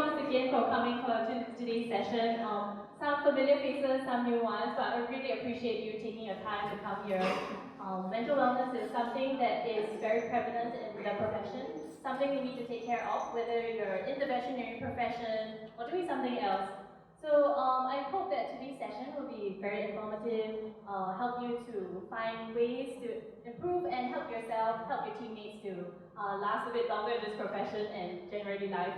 once again for coming for today's session. Some familiar faces, some new ones, but I really appreciate you taking your time to come here. Mental wellness is something that is very prevalent in the profession, something we need to take care of, whether you're in the veterinary profession or doing something else. So I hope that today's session will be very informative, help you to find ways to improve and help yourself, help your teammates to last a bit longer in this profession and generally life.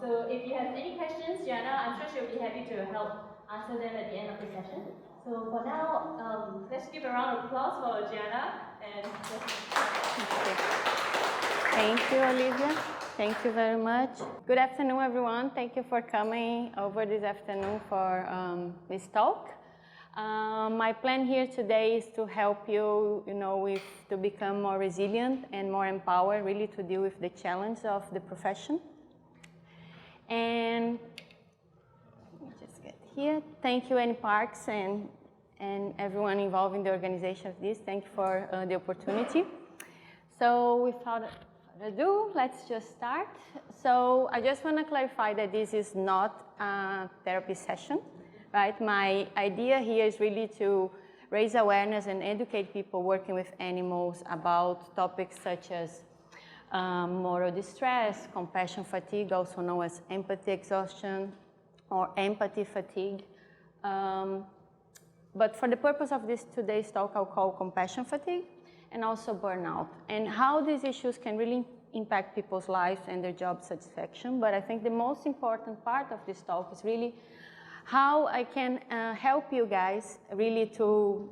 So if you have any questions, Giana, I'm sure she'll be happy to help answer them at the end of the session. So for now, let's give a round of applause for Giana. And Thank you, Olivia. Thank you very much. Good afternoon, everyone. Thank you for coming over this afternoon for this talk. My plan here today is to help you, to become more resilient and more empowered, really to deal with the challenge of the profession. And let me just get here. Thank you, NParks, and everyone involved in the organization of this. Thank you for the opportunity. So without further ado, let's just start. So I just want to clarify that this is not a therapy session, right? My idea here is really to raise awareness and educate people working with animals about topics such as moral distress, compassion fatigue, also known as empathy exhaustion or empathy fatigue. But for the purpose of today's talk, I'll call compassion fatigue and also burnout, and how these issues can really impact people's lives and their job satisfaction. But I think the most important part of this talk is really how I can help you guys really to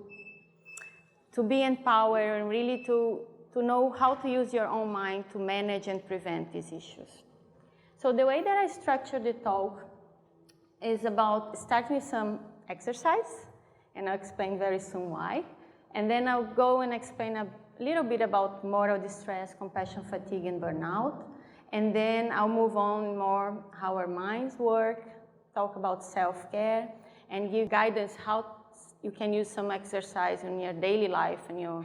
be empowered and really to know how to use your own mind to manage and prevent these issues. So the way that I structure the talk is about starting with some exercise, and I'll explain very soon why. And then I'll go and explain a little bit about moral distress, compassion fatigue, and burnout. And then I'll move on more how our minds work, talk about self-care, and give guidance how you can use some exercise in your daily life and your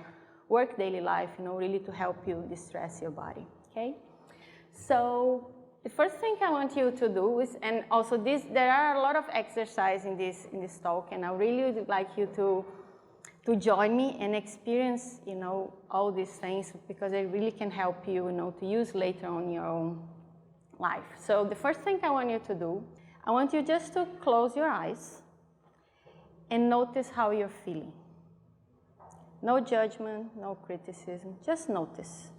work daily life, really to help you distress your body, okay? So the first thing I want you to do is, and also there are a lot of exercise in this talk, and I really would like you to join me and experience, all these things, because it really can help you, to use later on in your own life. So the first thing I want you to do, I want you just to close your eyes and notice how you're feeling. No judgment, no criticism, just notice.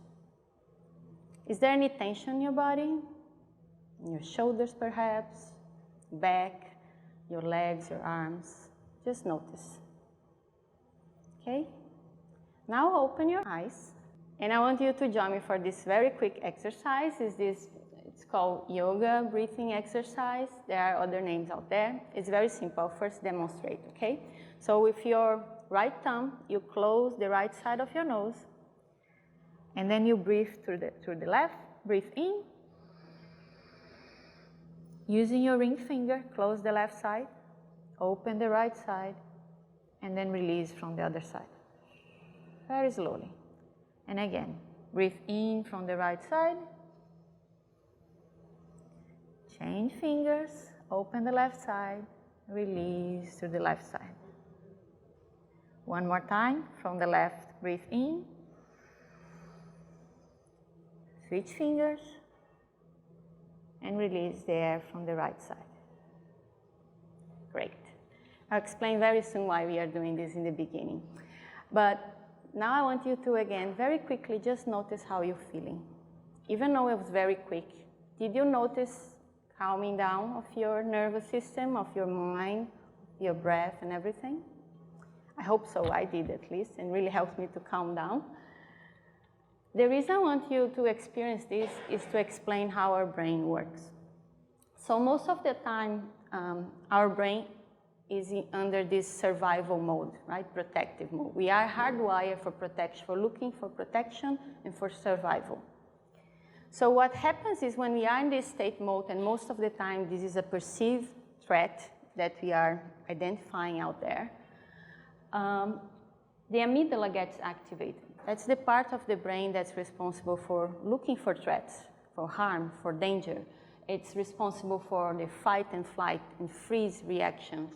Is there any tension in your body? In your shoulders perhaps, back, your legs, your arms? Just notice. Okay? Now open your eyes, and I want you to join me for this very quick exercise. It's called yoga breathing exercise. There are other names out there. It's very simple. I'll first demonstrate, okay? So with your right thumb, you close the right side of your nose, and then you breathe through the left. Breathe in. Using your ring finger, close the left side, open the right side, and then release from the other side. Very slowly. And again, breathe in from the right side. Change fingers, open the left side, release to the left side. One more time, from the left, breathe in. Switch fingers, and release the air from the right side. Great. I'll explain very soon why we are doing this in the beginning. But now I want you to, again, very quickly just notice how you're feeling. Even though it was very quick, did you notice calming down of your nervous system, of your mind, your breath and everything? I hope so, I did at least, and really helps me to calm down. The reason I want you to experience this is to explain how our brain works. So most of the time, our brain is under this survival mode, right? Protective mode. We are hardwired for protection, for looking for protection and for survival. So what happens is when we are in this state mode, and most of the time this is a perceived threat that we are identifying out there, the amygdala gets activated. That's the part of the brain that's responsible for looking for threats, for harm, for danger. It's responsible for the fight and flight and freeze reactions,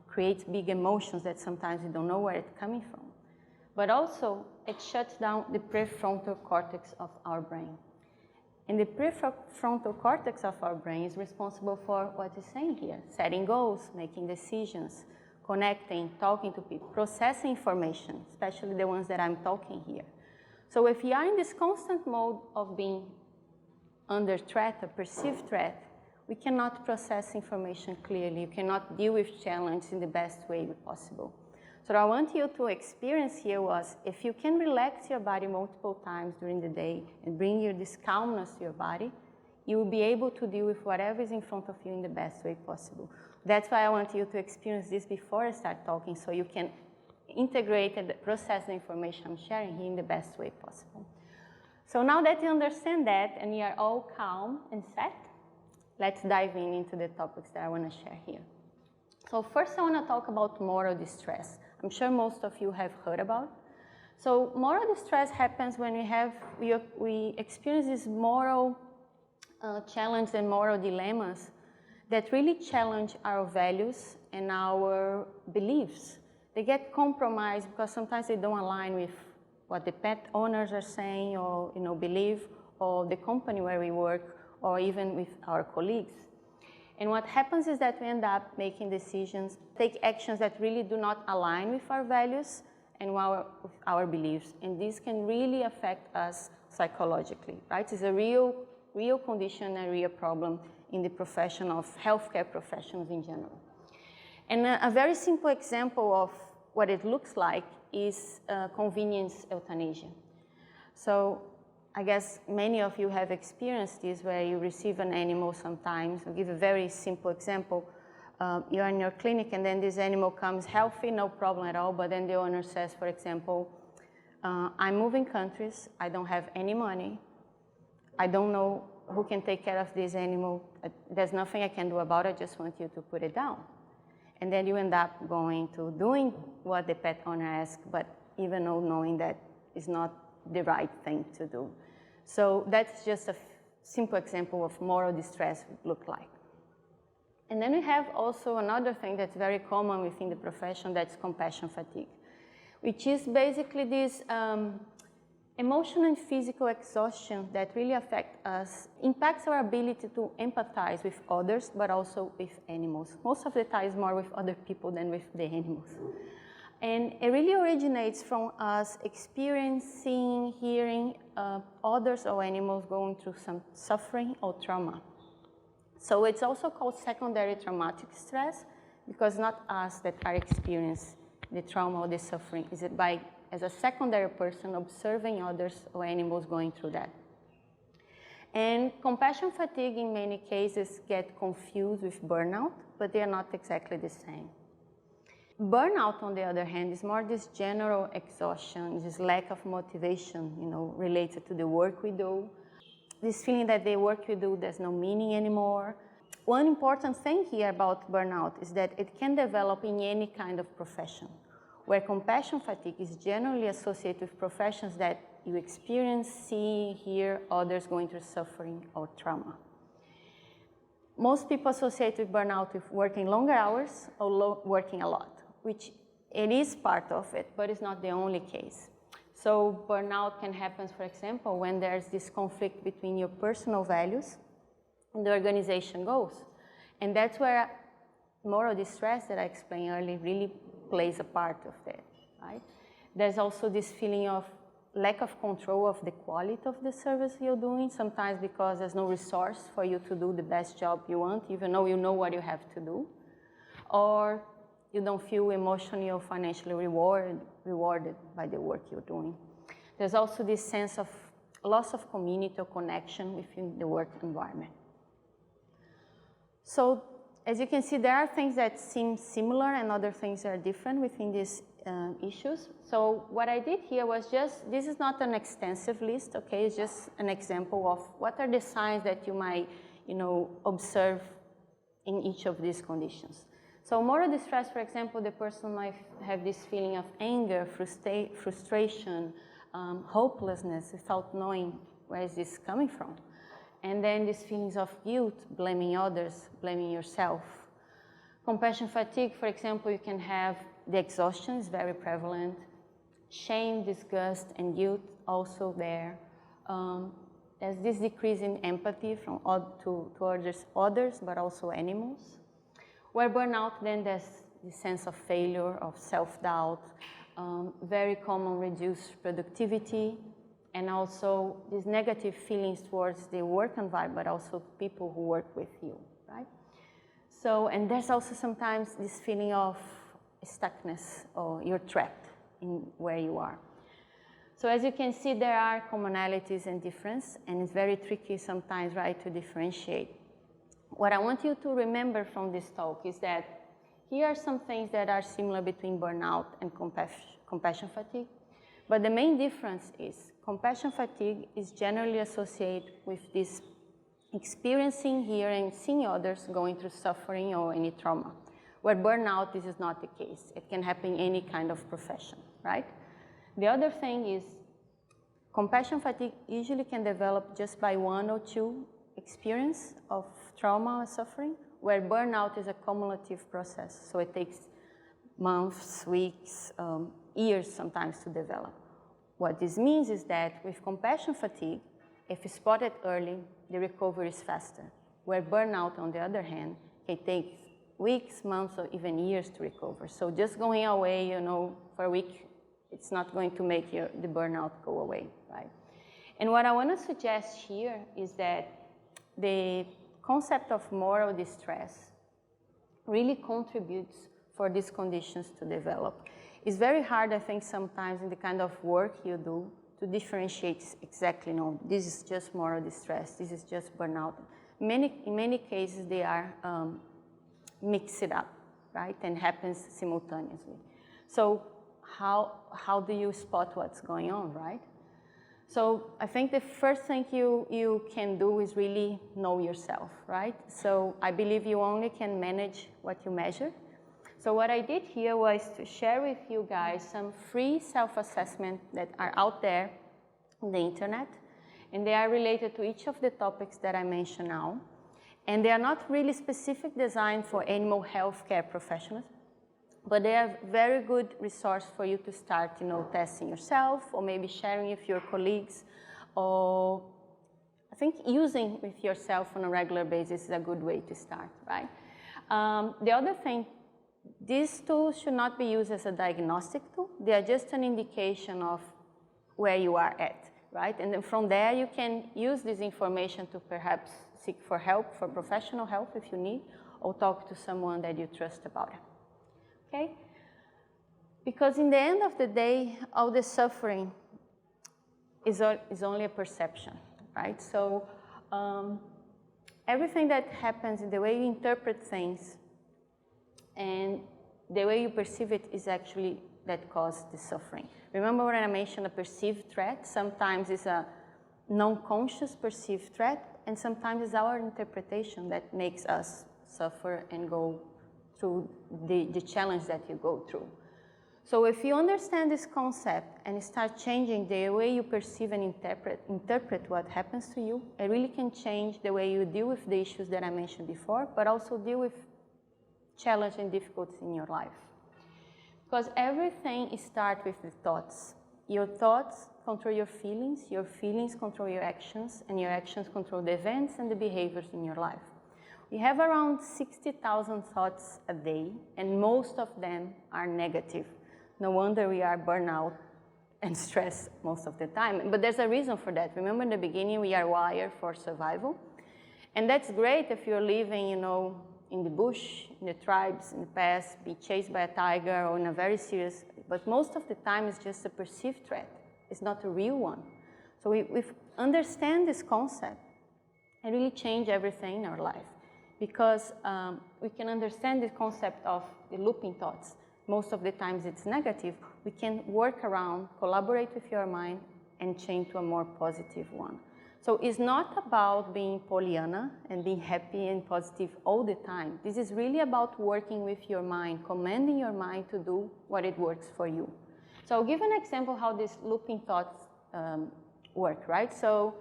creates big emotions that sometimes we don't know where it's coming from. But also, it shuts down the prefrontal cortex of our brain. And the prefrontal cortex of our brain is responsible for what you're saying here, setting goals, making decisions, connecting, talking to people, processing information, especially the ones that I'm talking here. So if you are in this constant mode of being under threat or perceived threat, we cannot process information clearly. You cannot deal with challenge in the best way possible. So what I want you to experience here was, if you can relax your body multiple times during the day and bring this calmness to your body, you will be able to deal with whatever is in front of you in the best way possible. That's why I want you to experience this before I start talking, so you can integrate and process the information I'm sharing here in the best way possible. So now that you understand that and you are all calm and set, let's dive into the topics that I want to share here. So first I want to talk about moral distress. I'm sure most of you have heard about. So moral distress happens when we experience these moral challenges and moral dilemmas that really challenge our values and our beliefs. They get compromised because sometimes they don't align with what the pet owners are saying or believe, or the company where we work, or even with our colleagues. And what happens is that we end up making decisions, take actions that really do not align with our values and with our beliefs. And this can really affect us psychologically, right? It's a real condition, a real problem in the profession of healthcare professionals in general. And a very simple example of what it looks like is convenience euthanasia. So I guess many of you have experienced this, where you receive an animal sometimes. I'll give a very simple example. You're in your clinic and then this animal comes healthy, no problem at all, but then the owner says, for example, I'm moving countries, I don't have any money, I don't know who can take care of this animal, there's nothing I can do about it, I just want you to put it down. And then you end up going to doing what the pet owner asks, but even knowing that is not the right thing to do. So that's just a simple example of moral distress would look like. And then we have also another thing that's very common within the profession, that's compassion fatigue, which is basically this emotional and physical exhaustion that really affect us, impacts our ability to empathize with others, but also with animals. Most of the time it's more with other people than with the animals. And it really originates from us experiencing, hearing others or animals going through some suffering or trauma. So it's also called secondary traumatic stress, because not us that are experiencing the trauma or the suffering, is it as a secondary person observing others or animals going through that. And compassion fatigue in many cases get confused with burnout, but they are not exactly the same. Burnout, on the other hand, is more this general exhaustion, this lack of motivation, related to the work we do. This feeling that the work we do, there's no meaning anymore. One important thing here about burnout is that it can develop in any kind of profession, where compassion fatigue is generally associated with professions that you experience, see, hear others going through suffering or trauma. Most people associate with burnout with working longer hours or working a lot, which it is part of it, but it's not the only case. So burnout can happen, for example, when there's this conflict between your personal values and the organization goals. And that's where moral distress that I explained earlier really plays a part of that, right? There's also this feeling of lack of control of the quality of the service you're doing, sometimes because there's no resource for you to do the best job you want, even though you know what you have to do. Or you don't feel emotionally or financially rewarded by the work you're doing. There's also this sense of loss of community or connection within the work environment. So as you can see, there are things that seem similar and other things that are different within these issues. So what I did here was this is not an extensive list, okay? It's just an example of what are the signs that you might, observe in each of these conditions. So moral distress, for example, the person might have this feeling of anger, frustration, hopelessness without knowing where is this coming from. And then these feelings of guilt, blaming others, blaming yourself. Compassion fatigue, for example, you can have the exhaustion is very prevalent. Shame, disgust, and guilt also there. There's this decrease in empathy from towards others, but also animals. Where burnout, then there's the sense of failure, of self-doubt, very common reduced productivity, and also these negative feelings towards the work environment, but also people who work with you, right? So, and there's also sometimes this feeling of stuckness, or you're trapped in where you are. So as you can see, there are commonalities and differences, and it's very tricky sometimes, right, to differentiate. What I want you to remember from this talk is that here are some things that are similar between burnout and compassion fatigue. But the main difference is compassion fatigue is generally associated with this experiencing, hearing, seeing others going through suffering or any trauma. Where burnout, this is not the case. It can happen in any kind of profession, right? The other thing is compassion fatigue usually can develop just by 1 or 2 experience of trauma or suffering, where burnout is a cumulative process. So it takes months, weeks, years sometimes to develop. What this means is that with compassion fatigue, if spotted early, the recovery is faster. Where burnout, on the other hand, can take weeks, months, or even years to recover. So just going away, for a week, it's not going to make the burnout go away, right? And what I want to suggest here is that the concept of moral distress really contributes for these conditions to develop. It's very hard, I think, sometimes in the kind of work you do to differentiate exactly, no, this is just moral distress, this is just burnout. In many cases, they are mixed up, right, and happens simultaneously. So how do you spot what's going on, right? So I think the first thing you can do is really know yourself, right? So I believe you only can manage what you measure. So what I did here was to share with you guys some free self-assessment that are out there on the internet, and they are related to each of the topics that I mentioned now. And they are not really specific designed for animal health care professionals, but they are very good resource for you to start, testing yourself, or maybe sharing with your colleagues, or I think using with yourself on a regular basis is a good way to start, right? The other thing, these tools should not be used as a diagnostic tool. They are just an indication of where you are at, right? And then from there, you can use this information to perhaps seek for help, for professional help if you need, or talk to someone that you trust about it, okay? Because in the end of the day, all the suffering is only a perception, right? So everything that happens, the way you interpret things and the way you perceive it is actually that causes the suffering. Remember when I mentioned a perceived threat? Sometimes it's a non-conscious perceived threat, and sometimes it's our interpretation that makes us suffer and go through the challenge that you go through. So if you understand this concept and start changing the way you perceive and interpret what happens to you, it really can change the way you deal with the issues that I mentioned before, but also deal with challenge and difficulties in your life. Because everything starts with the thoughts. Your thoughts control your feelings control your actions, and your actions control the events and the behaviors in your life. We have around 60,000 thoughts a day, and most of them are negative. No wonder we are burnout and stressed most of the time. But there's a reason for that. Remember in the beginning, we are wired for survival. And that's great if you're living, in the bush, in the tribes, in the past, be chased by a tiger or in a very serious, but most of the time it's just a perceived threat. It's not a real one. So we understand this concept and really change everything in our life, because we can understand the concept of the looping thoughts. Most of the times it's negative. We can work around, collaborate with your mind, and change to a more positive one. So it's not about being Pollyanna and being happy and positive all the time. This is really about working with your mind, commanding your mind to do what it works for you. So I'll give an example how these looping thoughts work, right? So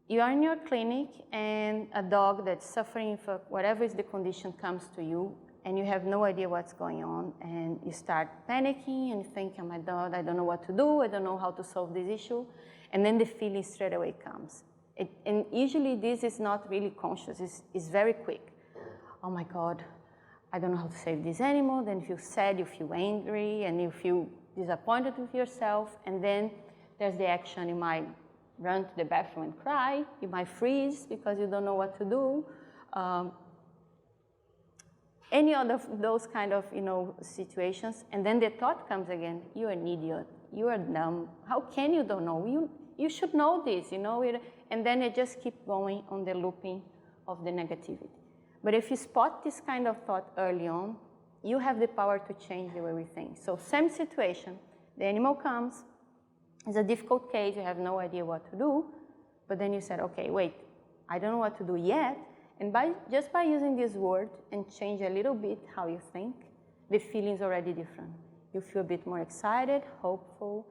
You are in your clinic and a dog that's suffering for whatever is the condition comes to you, and you have no idea what's going on, and you start panicking and you think, oh my God, I don't know what to do, I don't know how to solve this issue, and then the feeling straight away comes. And usually this is not really conscious, it's very quick. Oh my God, I don't know how to save this animal. Then you feel sad, you feel angry, and you feel disappointed with yourself, and then there's the action. You might run to the bathroom and cry, you might freeze because you don't know what to do. Any other of those kind of situations, and then the thought comes again, you're an idiot, you are dumb, how can you don't know, you should know this, and then it just keeps going on the looping of the negativity. But if you spot this kind of thought early on, you have the power to change the way we think. So same situation, the animal comes, it's a difficult case, you have no idea what to do, but then you said, okay, wait, I don't know what to do yet, and just by using this word and change a little bit how you think, the feeling is already different. You feel a bit more excited, hopeful.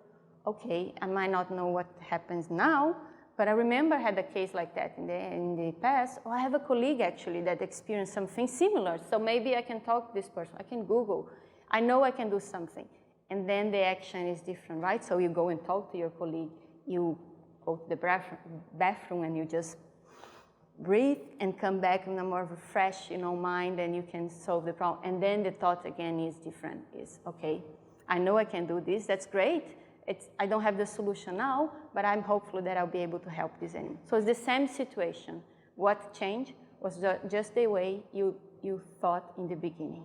Okay, I might not know what happens now, but I remember I had a case like that in the past. Oh, I have a colleague actually that experienced something similar, so maybe I can talk to this person, I can Google. I know I can do something. And then the action is different, right? So you go and talk to your colleague, you go to the bathroom and you just breathe and come back in a more fresh mind, and you can solve the problem. And then the thought again is different, is okay, I know I can do this, that's great. I don't have the solution now, but I'm hopeful that I'll be able to help this animal. So it's the same situation. What changed was just the way you thought in the beginning.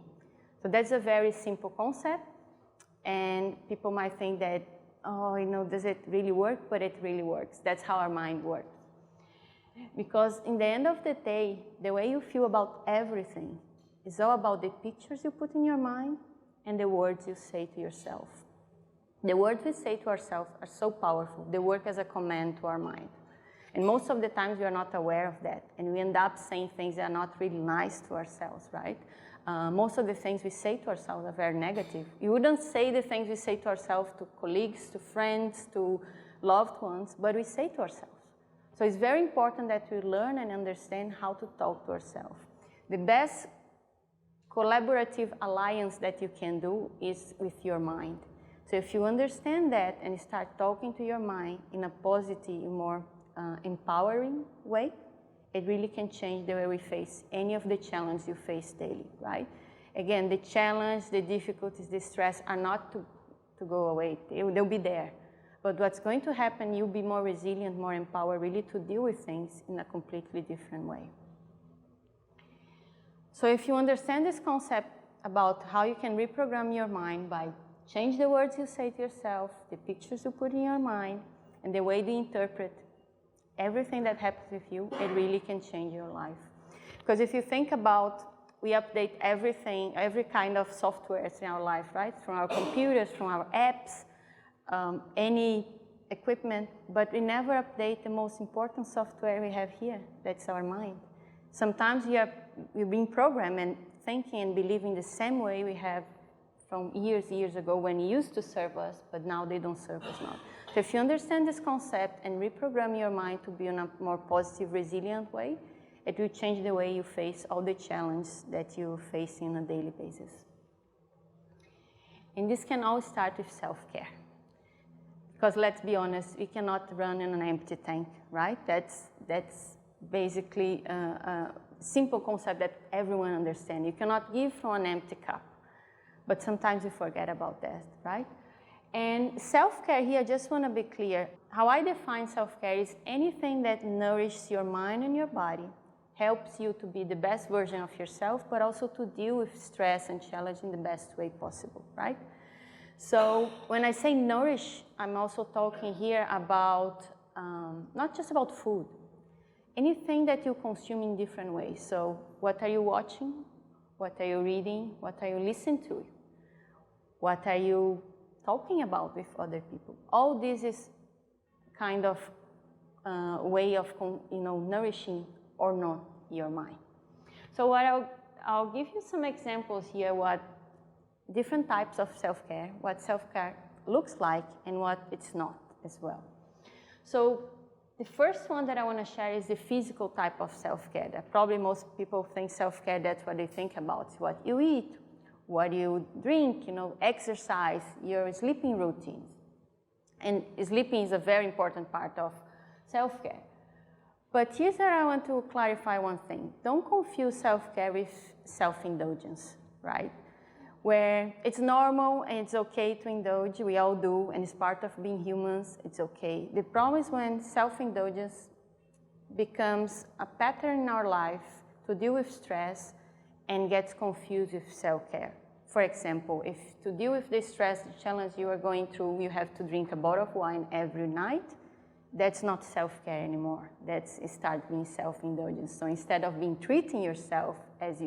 So that's a very simple concept, and people might think that, oh, does it really work? But it really works. That's how our mind works. Because in the end of the day, the way you feel about everything is all about the pictures you put in your mind and the words you say to yourself. The words we say to ourselves are so powerful. They work as a command to our mind. And most of the times we are not aware of that. And we end up saying things that are not really nice to ourselves, right? Most of the things we say to ourselves are very negative. You wouldn't say the things we say to ourselves to colleagues, to friends, to loved ones, but we say to ourselves. So it's very important that we learn and understand how to talk to ourselves. The best collaborative alliance that you can do is with your mind. So if you understand that and start talking to your mind in a positive, more empowering way, it really can change the way we face any of the challenges you face daily, right? Again, the challenge, the difficulties, the stress are not to go away. They'll be there. But what's going to happen, you'll be more resilient, more empowered, really to deal with things in a completely different way. So if you understand this concept about how you can reprogram your mind by change the words you say to yourself, the pictures you put in your mind, and the way you interpret everything that happens with you, it really can change your life. Because if you think about, we update everything, every kind of software in our life, right? From our computers, from our apps, any equipment, but we never update the most important software we have here, that's our mind. Sometimes we're being programmed and thinking and believing the same way we have from years ago when it used to serve us, but now they don't serve us now. So if you understand this concept and reprogram your mind to be in a more positive, resilient way, it will change the way you face all the challenges that you face on a daily basis. And this can all start with self-care. Because let's be honest, we cannot run in an empty tank, right? That's basically a simple concept that everyone understands. You cannot give from an empty cup. But sometimes we forget about that, right? And self-care here, I just want to be clear. How I define self-care is anything that nourishes your mind and your body, helps you to be the best version of yourself, but also to deal with stress and challenge in the best way possible, right? So when I say nourish, I'm also talking here about not just about food, anything that you consume in different ways. So what are you watching? What are you reading? What are you listening to? What are you talking about with other people? All this is kind of way of nourishing or not your mind. So what I'll give you some examples here what different types of self-care, what self-care looks like and what it's not as well. So The first one that I want to share is the physical type of self-care. That probably most people think self-care, that's what they think about. It's what you eat, what you drink, exercise, your sleeping routines. And sleeping is a very important part of self-care. But here's where I want to clarify one thing. Don't confuse self-care with self-indulgence, right? Where it's normal and it's okay to indulge, we all do, and it's part of being humans, it's okay. The problem is when self-indulgence becomes a pattern in our life to deal with stress and gets confused with self-care. For example, if to deal with the stress, the challenge you are going through, you have to drink a bottle of wine every night, that's not self-care anymore. That's start being self-indulgence. So instead of treating yourself as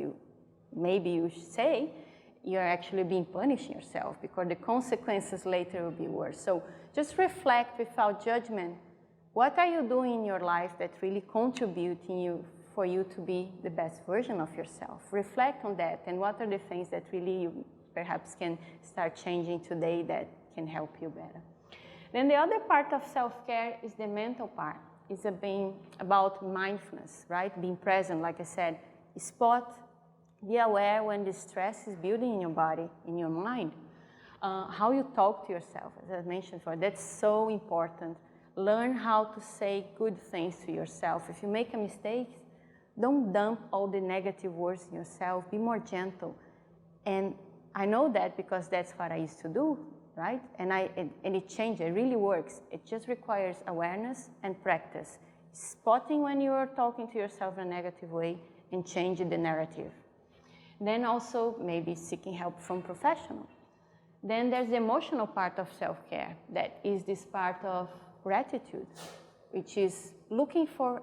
maybe you say, you're actually being punishing yourself because the consequences later will be worse. So just reflect without judgment. What are you doing in your life that really contributing for you to be the best version of yourself? Reflect on that, and what are the things that really you perhaps can start changing today that can help you better. Then the other part of self-care is the mental part. It's being about mindfulness, right? Being present, like I said, spot, be aware when the stress is building in your body, in your mind. How you talk to yourself, as I mentioned before, that's so important. Learn how to say good things to yourself. If you make a mistake, don't dump all the negative words in yourself. Be more gentle. And I know that because that's what I used to do, right? And it changed. It really works. It just requires awareness and practice. Spotting when you are talking to yourself in a negative way and changing the narrative. Then also maybe seeking help from professionals. Then there's the emotional part of self-care. That is this part of gratitude, which is looking for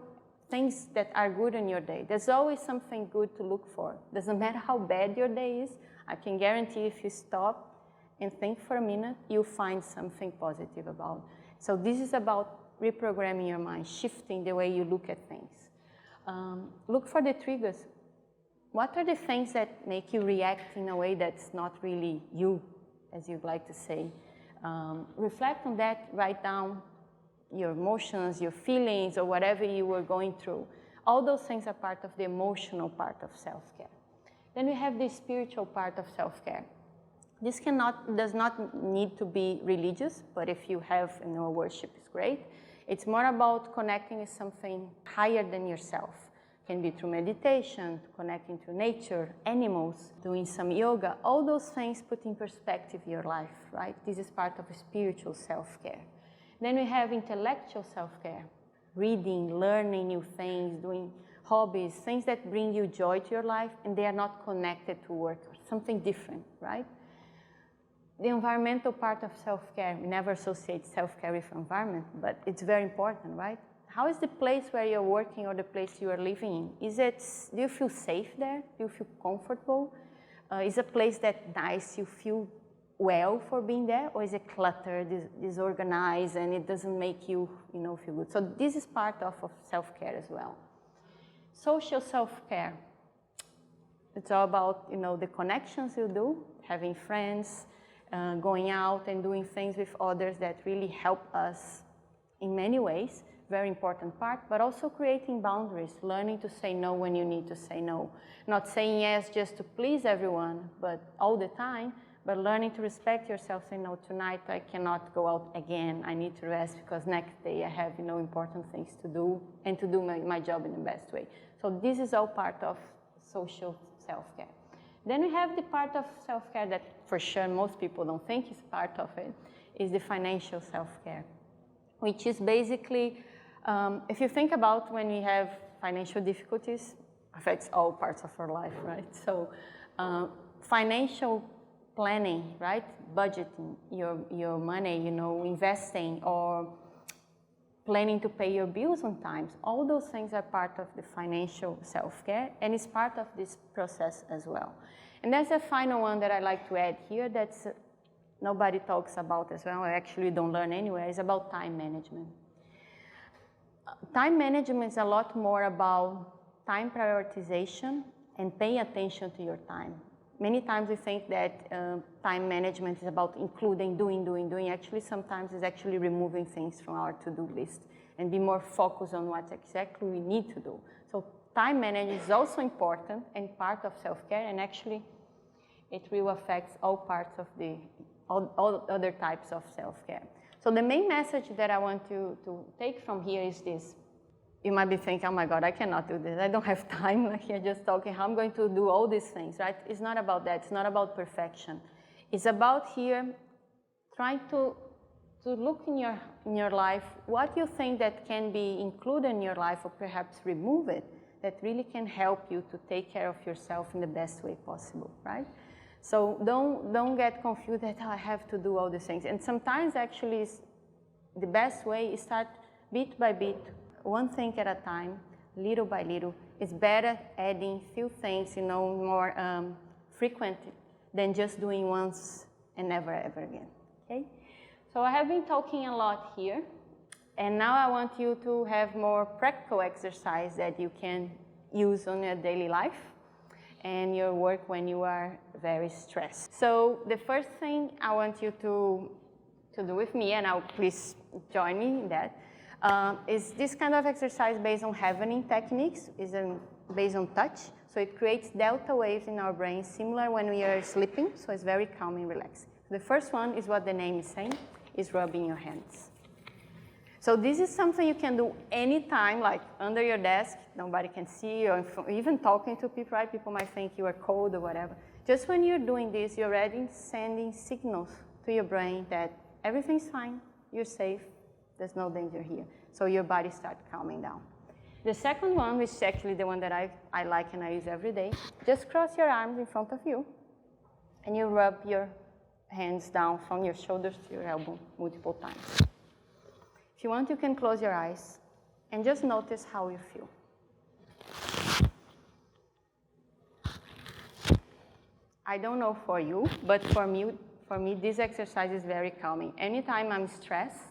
things that are good in your day. There's always something good to look for. Doesn't matter how bad your day is, I can guarantee if you stop and think for a minute, you'll find something positive about. So this is about reprogramming your mind, shifting the way you look at things. Look for the triggers. What are the things that make you react in a way that's not really you, as you'd like to say? Reflect on that, write down your emotions, your feelings, or whatever you were going through. All those things are part of the emotional part of self-care. Then we have the spiritual part of self-care. This does not need to be religious, but if you have worship is great. It's more about connecting with something higher than yourself. It can be through meditation, connecting to nature, animals, doing some yoga. All those things put in perspective your life, right? This is part of spiritual self-care. Then we have intellectual self-care, reading, learning new things, doing hobbies, things that bring you joy to your life, and they are not connected to work, or something different, right? The environmental part of self-care, we never associate self-care with environment, but it's very important, right? How is the place where you're working or the place you are living in? Do you feel safe there? Do you feel comfortable? Is a place that nice, you feel well for being there, or is it cluttered, disorganized, and it doesn't make you, feel good? So this is part of self-care as well. Social self-care. It's all about, the connections you do, having friends, going out and doing things with others that really help us in many ways, very important part, but also creating boundaries, learning to say no when you need to say no. Not saying yes just to please everyone, but all the time, but learning to respect yourself, say no, tonight I cannot go out again, I need to rest because next day I have important things to do and to do my job in the best way. So this is all part of social self-care. Then we have the part of self-care that for sure most people don't think is part of it, is the financial self-care, which is basically, if you think about when we have financial difficulties, affects all parts of our life, right? So financial planning, right? Budgeting your money, investing or planning to pay your bills on time. All those things are part of the financial self-care, and it's part of this process as well. And there's a final one that I like to add here that's nobody talks about as well, I actually don't learn anywhere, is about time management. Time management is a lot more about time prioritization and paying attention to your time. Many times we think that time management is about including, doing. Actually, sometimes it's actually removing things from our to-do list and be more focused on what exactly we need to do. So time management is also important and part of self-care, and actually it really affects all parts of all other types of self-care. So the main message that I want you to take from here is this. You might be thinking, oh my God, I cannot do this. I don't have time, like you're just talking, how I'm going to do all these things, right? It's not about that. It's not about perfection. It's about here trying to look in your life what you think that can be included in your life, or perhaps remove it, that really can help you to take care of yourself in the best way possible, right? So don't get confused that, oh, I have to do all these things. And sometimes actually the best way is start bit by bit, one thing at a time, little by little. It's better adding few things, more frequent than just doing once and never ever again, okay? So I have been talking a lot here, and now I want you to have more practical exercise that you can use on your daily life and your work when you are very stressed. So the first thing I want you to do with me, and now please join me in that, is this kind of exercise based on Havening techniques, is based on touch. So it creates delta waves in our brain, similar when we are sleeping, so it's very calming, relaxing. The first one is what the name is saying, is rubbing your hands. So this is something you can do anytime, like under your desk, nobody can see, or even talking to people, right? People might think you are cold or whatever. Just when you're doing this, you're already sending signals to your brain that everything's fine, you're safe, there's no danger here. So your body starts calming down. The second one, which is actually the one that I like and I use every day, just cross your arms in front of you, and you rub your hands down from your shoulders to your elbow multiple times. If you want, you can close your eyes and just notice how you feel. I don't know for you, but for me, this exercise is very calming. Anytime I'm stressed,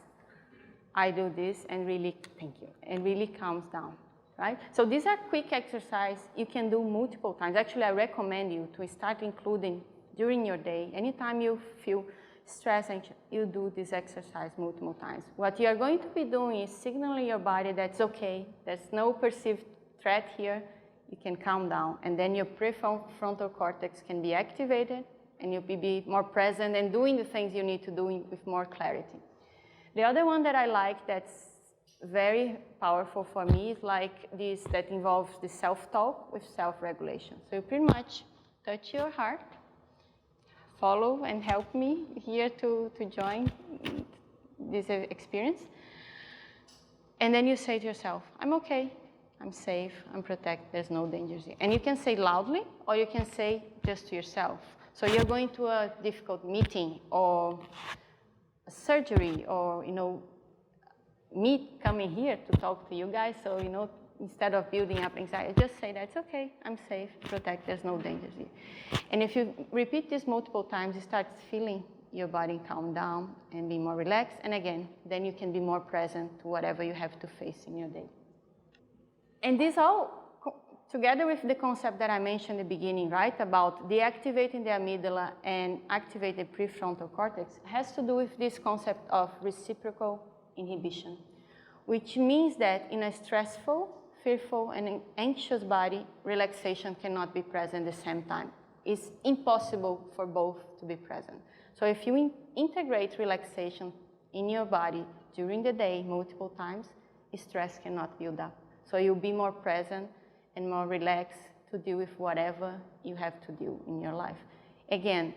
I do this and really, thank you, and really calms down, right? So these are quick exercises you can do multiple times. Actually, I recommend you to start including during your day. Anytime you feel stress, and you do this exercise multiple times. What you are going to be doing is signaling your body that's okay, there's no perceived threat here, you can calm down, and then your prefrontal cortex can be activated, and you'll be more present and doing the things you need to do with more clarity. The other one that I like that's very powerful for me is like this, that involves the self-talk with self-regulation. So you pretty much touch your heart, follow and help me here to join this experience. And then you say to yourself, I'm okay, I'm safe, I'm protected, there's no dangers here. And you can say loudly, or you can say just to yourself. So you're going to a difficult meeting or a surgery, or me coming here to talk to you guys, so instead of building up anxiety, just say that it's okay, I'm safe, protect, there's no dangers here. And if you repeat this multiple times, you start feeling your body calm down and be more relaxed. And again, then you can be more present to whatever you have to face in your day. And this all, together with the concept that I mentioned at the beginning, right, about deactivating the amygdala and activating the prefrontal cortex, has to do with this concept of reciprocal inhibition, which means that in a stressful, fearful, and anxious body, relaxation cannot be present at the same time. It's impossible for both to be present. So if you integrate relaxation in your body during the day multiple times, stress cannot build up. So you'll be more present and more relaxed to deal with whatever you have to do in your life. Again,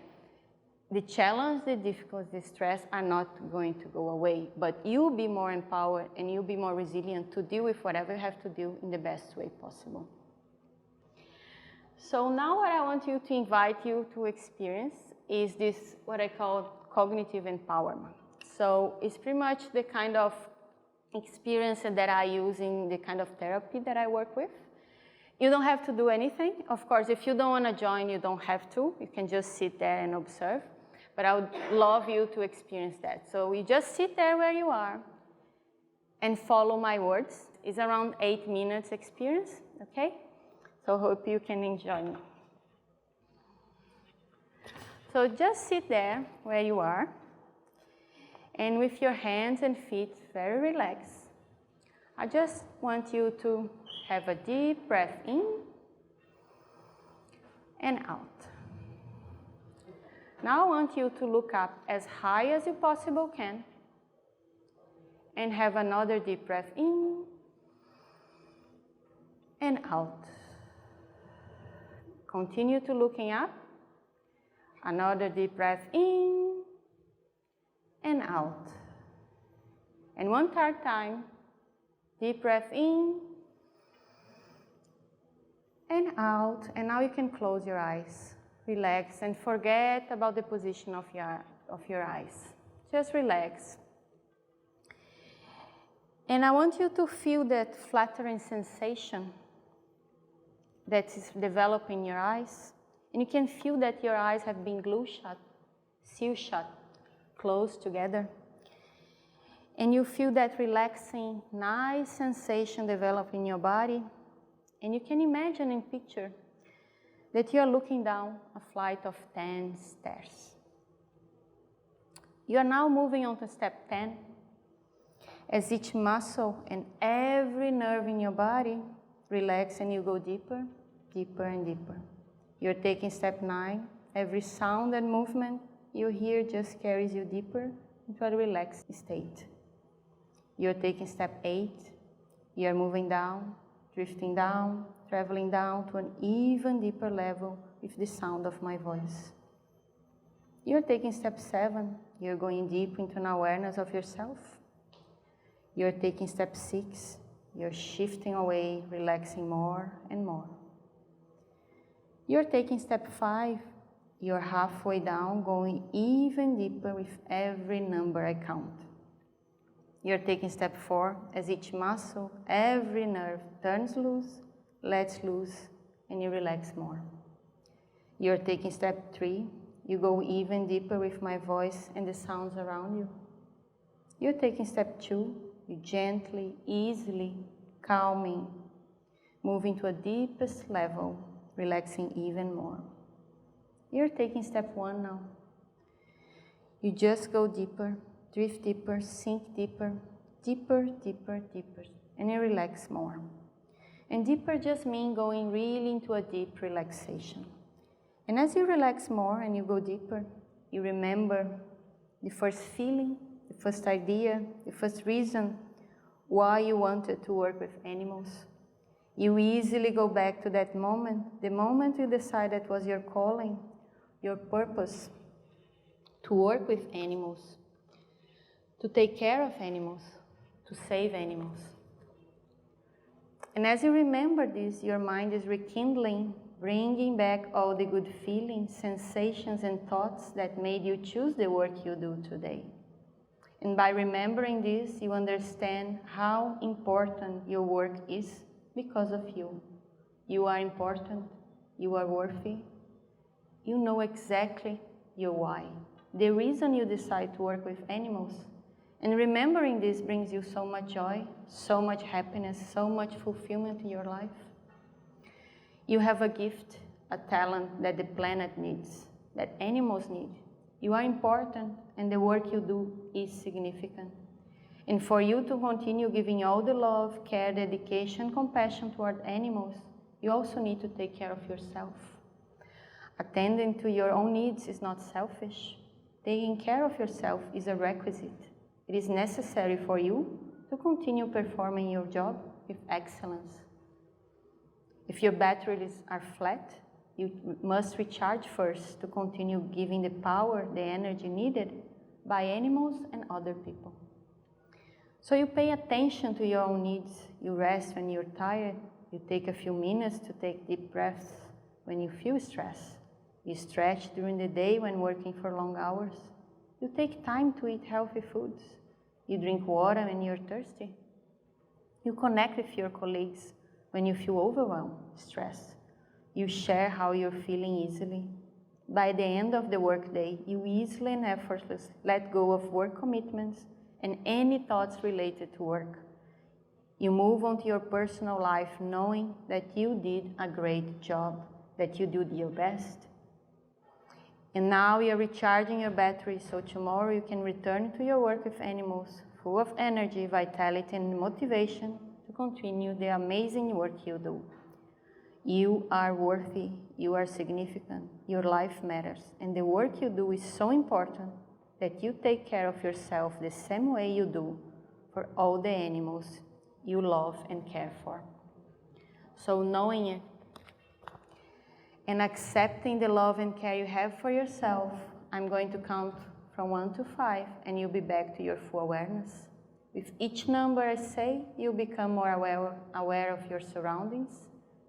the challenge, the difficulty, the stress are not going to go away, but you'll be more empowered and you'll be more resilient to deal with whatever you have to do in the best way possible. So now what I want you to invite you to experience is this, what I call cognitive empowerment. So it's pretty much the kind of experience that I use in the kind of therapy that I work with. You don't have to do anything. Of course, if you don't want to join, you don't have to. You can just sit there and observe. But I would love you to experience that. So you just sit there where you are and follow my words. It's around 8 minutes experience, okay? So hope you can enjoy me. So just sit there where you are, and with your hands and feet very relaxed, I just want you to have a deep breath in and out. Now I want you to look up as high as you possibly can and have another deep breath in and out. Continue to looking up. Another deep breath in and out. And one third time, deep breath in and out. And now you can close your eyes. Relax and forget about the position of your eyes. Just relax. And I want you to feel that flattering sensation that is developing in your eyes. And you can feel that your eyes have been glued shut, sealed shut, closed together. And you feel that relaxing, nice sensation develop in your body. And you can imagine and picture that you are looking down a flight of 10 stairs. You are now moving on to step 10. As each muscle and every nerve in your body relax and you go deeper, deeper and deeper. You're taking step 9. Every sound and movement you hear just carries you deeper into a relaxed state. You're taking step 8. You're moving down, drifting down, traveling down to an even deeper level with the sound of my voice. You're taking step 7. You're going deep into an awareness of yourself. You're taking step 6. You're shifting away, relaxing more and more. You're taking step 5. You're halfway down, going even deeper with every number I count. You're taking step 4, as each muscle, every nerve turns loose, lets loose, and you relax more. You're taking step 3. You go even deeper with my voice and the sounds around you. You're taking step 2. You gently, easily, calming, moving to a deepest level, relaxing even more. You're taking step 1 now. You just go deeper, drift deeper, sink deeper, deeper, deeper, deeper, and you relax more. And deeper just means going really into a deep relaxation. And as you relax more and you go deeper, you remember the first feeling, the first idea, the first reason why you wanted to work with animals. You easily go back to that moment, the moment you decide that was your calling, your purpose, to work with animals, to take care of animals, to save animals. And as you remember this, your mind is rekindling, bringing back all the good feelings, sensations, and thoughts that made you choose the work you do today. And by remembering this, you understand how important your work is because of you. You are important, you are worthy, you know exactly your why, the reason you decide to work with animals. And remembering this brings you so much joy, so much happiness, so much fulfillment in your life. You have a gift, a talent that the planet needs, that animals need. You are important, and the work you do is significant. And for you to continue giving all the love, care, dedication, compassion toward animals, you also need to take care of yourself. Attending to your own needs is not selfish. Taking care of yourself is a requisite. It is necessary for you to continue performing your job with excellence. If your batteries are flat, you must recharge first to continue giving the power, the energy needed by animals and other people. So you pay attention to your own needs. You rest when you're tired. You take a few minutes to take deep breaths when you feel stress. You stretch during the day when working for long hours. You take time to eat healthy foods. You drink water when you're thirsty. You connect with your colleagues when you feel overwhelmed, stressed. You share how you're feeling easily. By the end of the workday, you easily and effortlessly let go of work commitments and any thoughts related to work. You move on to your personal life knowing that you did a great job, that you did your best. And now you're recharging your battery so tomorrow you can return to your work with animals full of energy, vitality, and motivation to continue the amazing work you do. You are worthy, you are significant, your life matters, and the work you do is so important that you take care of yourself the same way you do for all the animals you love and care for. So knowing it and accepting the love and care you have for yourself, I'm going to count from 1 to 5, and you'll be back to your full awareness. With each number I say, you'll become more aware of your surroundings,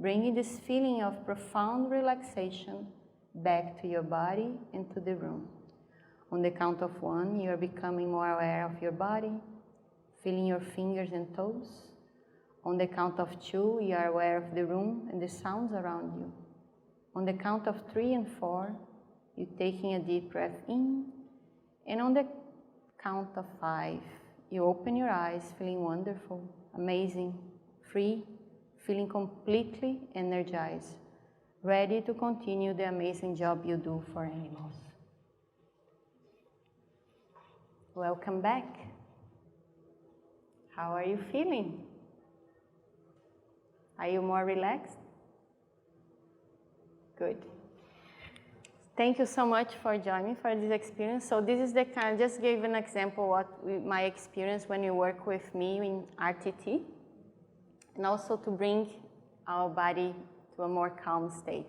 bringing this feeling of profound relaxation back to your body and to the room. On the count of 1, you are becoming more aware of your body, feeling your fingers and toes. On the count of 2, you are aware of the room and the sounds around you. On the count of 3 and 4, you're taking a deep breath in. And on the count of 5, you open your eyes, feeling wonderful, amazing, free, feeling completely energized, ready to continue the amazing job you do for animals. Welcome back. How are you feeling? Are you more relaxed? Good. Thank you so much for joining for this experience. So this is the kind, just gave an example what my experience when you work with me in RTT, and also to bring our body to a more calm state.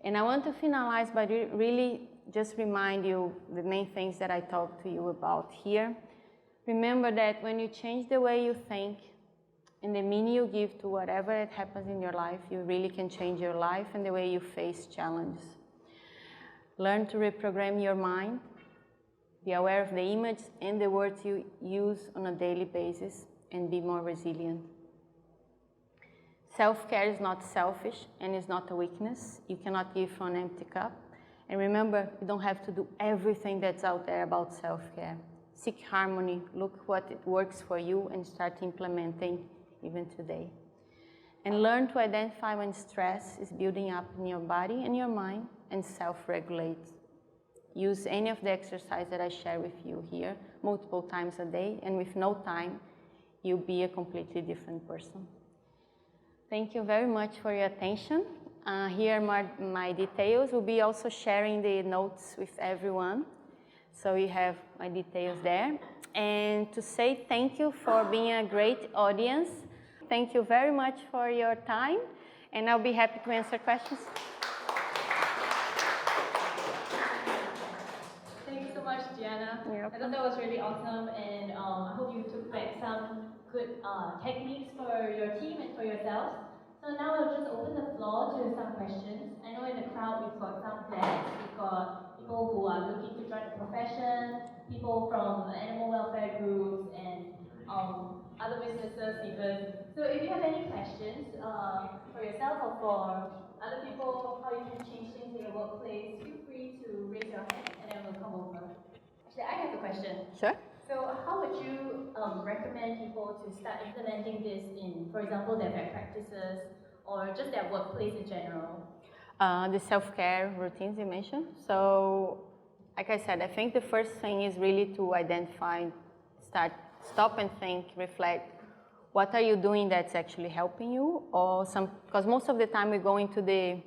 And I want to finalize by really just remind you the main things that I talked to you about here. Remember that when you change the way you think and the meaning you give to whatever it happens in your life, you really can change your life and the way you face challenges. Learn to reprogram your mind. Be aware of the image and the words you use on a daily basis, and be more resilient. Self-care is not selfish and is not a weakness. You cannot give from an empty cup. And remember, you don't have to do everything that's out there about self-care. Seek harmony, look what it works for you, and start implementing even today. And learn to identify when stress is building up in your body and your mind, and self-regulate. Use any of the exercise that I share with you here multiple times a day, and with no time, you'll be a completely different person. Thank you very much for your attention. Here are my details. We'll be also sharing the notes with everyone. So you have my details there. And to say thank you for being a great audience. Thank you very much for your time, and I'll be happy to answer questions. Thank you so much, Giana. I thought that was really awesome, and I hope you took back some good techniques for your team and for yourselves. So now I'll just open the floor to some questions. I know in the crowd we've got some vets, we've got people who are looking to join the profession, people from animal welfare groups, and other businesses even. So if you have any questions for yourself or for other people, how you can change things in your workplace, feel free to raise your hand and then we'll come over. Actually, I have a question. Sure. So how would you recommend people to start implementing this in, for example, their vet practices or just their workplace in general? The self-care routines you mentioned. So, like I said, I think the first thing is really to identify, stop and think, reflect. What are you doing that's actually helping you? Or because most of the time we go into the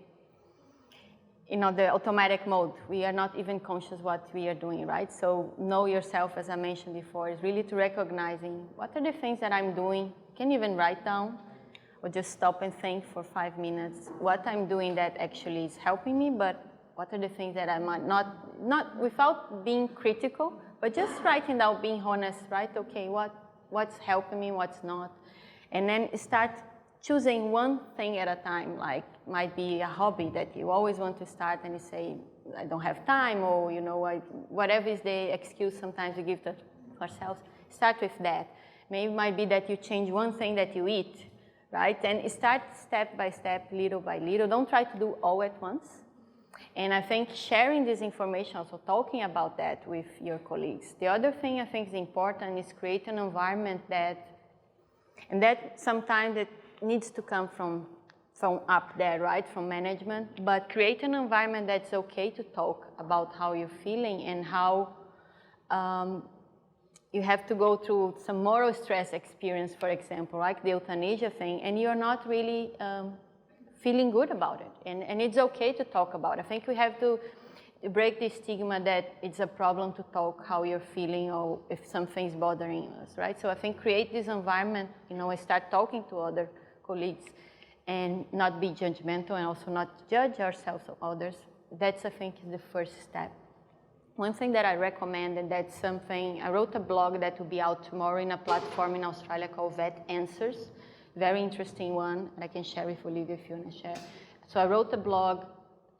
automatic mode. We are not even conscious what we are doing, right? So know yourself, as I mentioned before, is really to recognizing what are the things that I'm doing. You can even write down or just stop and think for 5 minutes what I'm doing that actually is helping me, but what are the things that I might not without being critical, but just writing down, being honest, right? Okay, what's helping me, what's not. And then start choosing one thing at a time, like might be a hobby that you always want to start and you say, I don't have time, or whatever is the excuse sometimes we give to ourselves, start with that. Maybe it might be that you change one thing that you eat, right? And start step by step, little by little. Don't try to do all at once. And I think sharing this information, also talking about that with your colleagues. The other thing I think is important is create an environment that sometimes it needs to come from up there, right, from management, but create an environment that's okay to talk about how you're feeling and how you have to go through some moral stress experience, for example, like the euthanasia thing, and you're not really feeling good about it. And it's okay to talk about it. I think we have to break the stigma that it's a problem to talk how you're feeling or if something's bothering us, right? So I think create this environment, and start talking to other colleagues and not be judgmental and also not judge ourselves or others. That's, I think, is the first step. One thing that I recommend, and that's something, I wrote a blog that will be out tomorrow in a platform in Australia called Vet Answers. Very interesting one, and I can share with Olivia if you want to share. So I wrote a blog,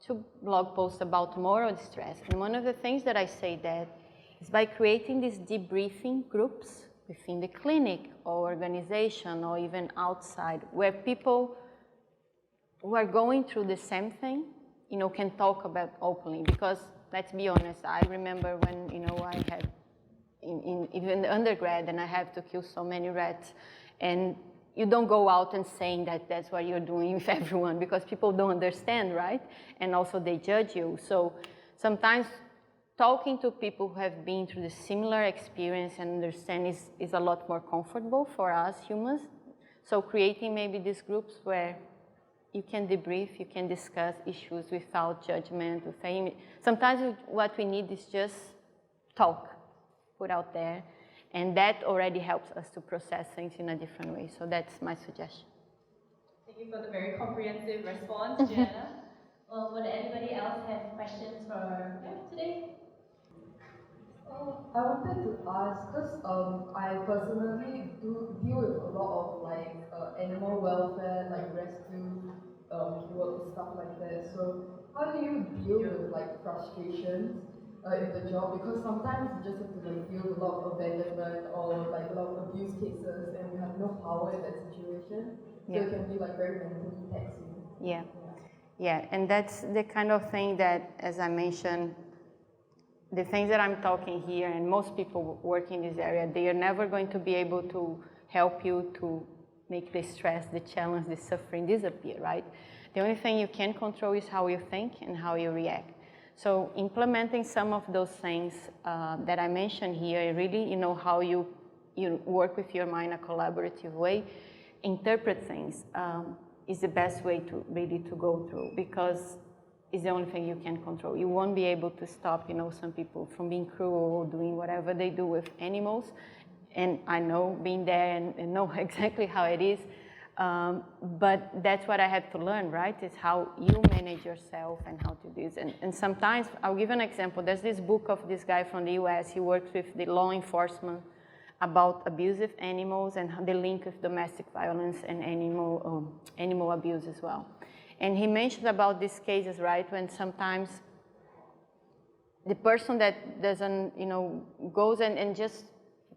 2 blog posts about moral distress. And one of the things that I say that is by creating these debriefing groups within the clinic or organization or even outside, where people who are going through the same thing, can talk about openly. Because let's be honest, I remember when, I had even the undergrad and I have to kill so many rats, and you don't go out and saying that that's what you're doing with everyone because people don't understand, right? And also they judge you. So sometimes talking to people who have been through the similar experience and understand is a lot more comfortable for us humans. So creating maybe these groups where you can debrief, you can discuss issues without judgment. Sometimes what we need is just talk, put out there, and that already helps us to process things in a different way. So that's my suggestion. Thank you for the very comprehensive response, Giana. Would anybody else have questions for Feb today? I wanted to ask, because I personally do deal with a lot of animal welfare, like rescue work, stuff like that. So how do you deal with frustrations in the job? Because sometimes you just have to deal with a lot of abandonment or a lot of abuse cases, and you have no power in that situation. So it can be very mentally taxing. Yeah, and that's the kind of thing that, as I mentioned, the things that I'm talking here, and most people work in this area, they are never going to be able to help you to make the stress, the challenge, the suffering disappear, right? The only thing you can control is how you think and how you react. So implementing some of those things that I mentioned here, really, how you work with your mind in a collaborative way, interpret things is the best way to really to go through, because it's the only thing you can control. You won't be able to stop, some people from being cruel or doing whatever they do with animals. And I know, being there and know exactly how it is. But that's what I had to learn, right? Is how you manage yourself and how to do this. And sometimes, I'll give an example. There's this book of this guy from the US. He works with the law enforcement about abusive animals and the link with domestic violence and animal abuse as well. And he mentions about these cases, right, when sometimes the person that doesn't, goes and just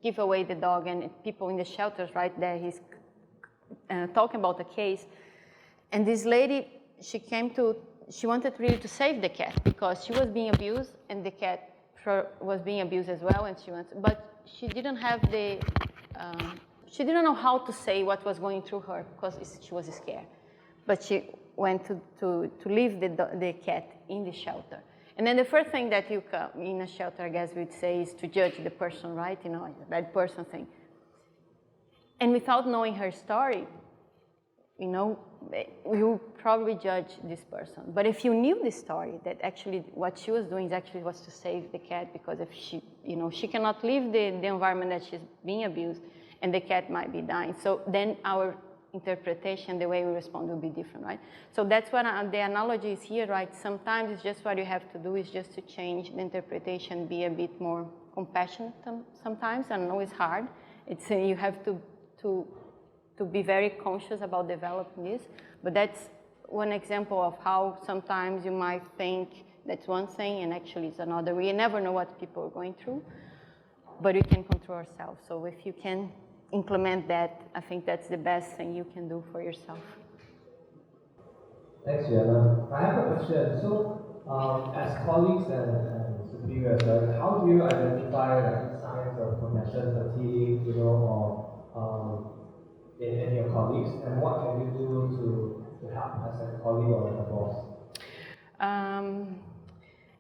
give away the dog, and people in the shelters, right, there he's talking about the case. And this lady, she wanted really to save the cat because she was being abused and the cat was being abused as well, and but she didn't have she didn't know how to say what was going through her because she was scared. But she went to leave the cat in the shelter. And then the first thing that you in a shelter, I guess we'd say, is to judge the person, right? A bad person thing. And without knowing her story, you probably judge this person. But if you knew the story, that actually what she was doing was to save the cat, because if she, she cannot leave the environment that she's being abused, and the cat might be dying. So then our interpretation, the way we respond will be different, right? So that's what the analogy is here, right? Sometimes it's just what you have to do is just to change the interpretation, be a bit more compassionate sometimes. I know it's hard. You have to be very conscious about developing this, but that's one example of how sometimes you might think that's one thing and actually it's another. We never know what people are going through, but we can control ourselves. So if you can implement that, I think that's the best thing you can do for yourself. Thanks, Giana. I have a question. So, as colleagues and superiors, right, how do you identify signs of compassion fatigue, or in your colleagues, and what can you do to help as a colleague or a boss?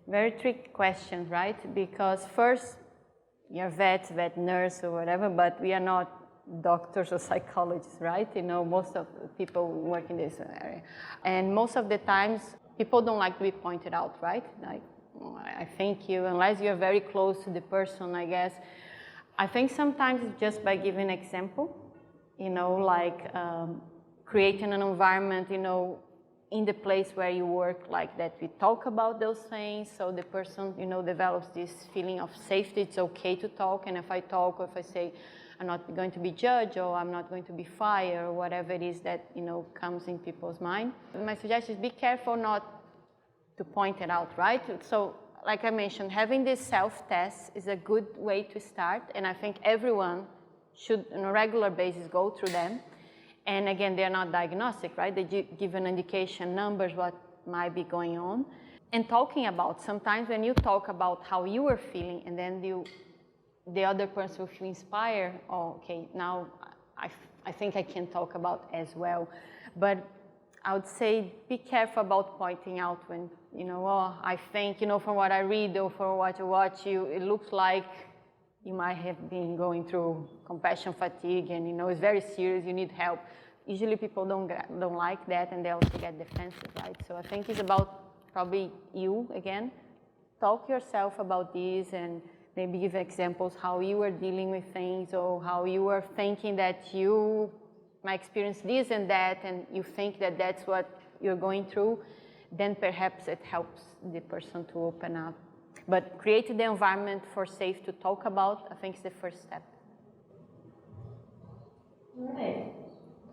Very tricky question, right? Because first, you're vet nurse or whatever, but we are not doctors or psychologists, right? You know, most of the people work in this area. And most of the times, people don't like to be pointed out, right? Like, I think you, unless you're very close to the person, I guess. I think sometimes it's just by giving an example, you know, like creating an environment, you know, in the place where you work, like that we talk about those things, so the person, you know, develops this feeling of safety. It's okay to talk, and if I talk, or if I say, I'm not going to be judged, or I'm not going to be fired, or whatever it is that, you know, comes in people's mind. My suggestion is be careful not to point it out, right? So, like I mentioned, having this self-test is a good way to start, and I think everyone should, on a regular basis, go through them. And again, they're not diagnostic, right? They give an indication, numbers, what might be going on. And talking about, sometimes when you talk about how you are feeling, and then the other person will feel inspired, oh, okay, now I think I can talk about as well. But I would say be careful about pointing out when, you know, oh, I think, you know, from what I read or from what I watch, it looks like you might have been going through compassion fatigue, and, you know, it's very serious, you need help. Usually people don't like that, and they also get defensive, right? So I think it's about probably you, again, talk yourself about this, and maybe give examples how you are dealing with things, or how you are thinking that you might experience this and that, and you think that that's what you're going through, then perhaps it helps the person to open up. But create the environment for safe to talk about, I think, is the first step. All right.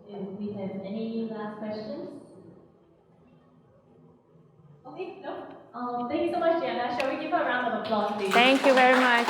If we have any last questions? Okay, no. Thank you so much, Giana. Shall we give her a round of applause, please? Thank you very much.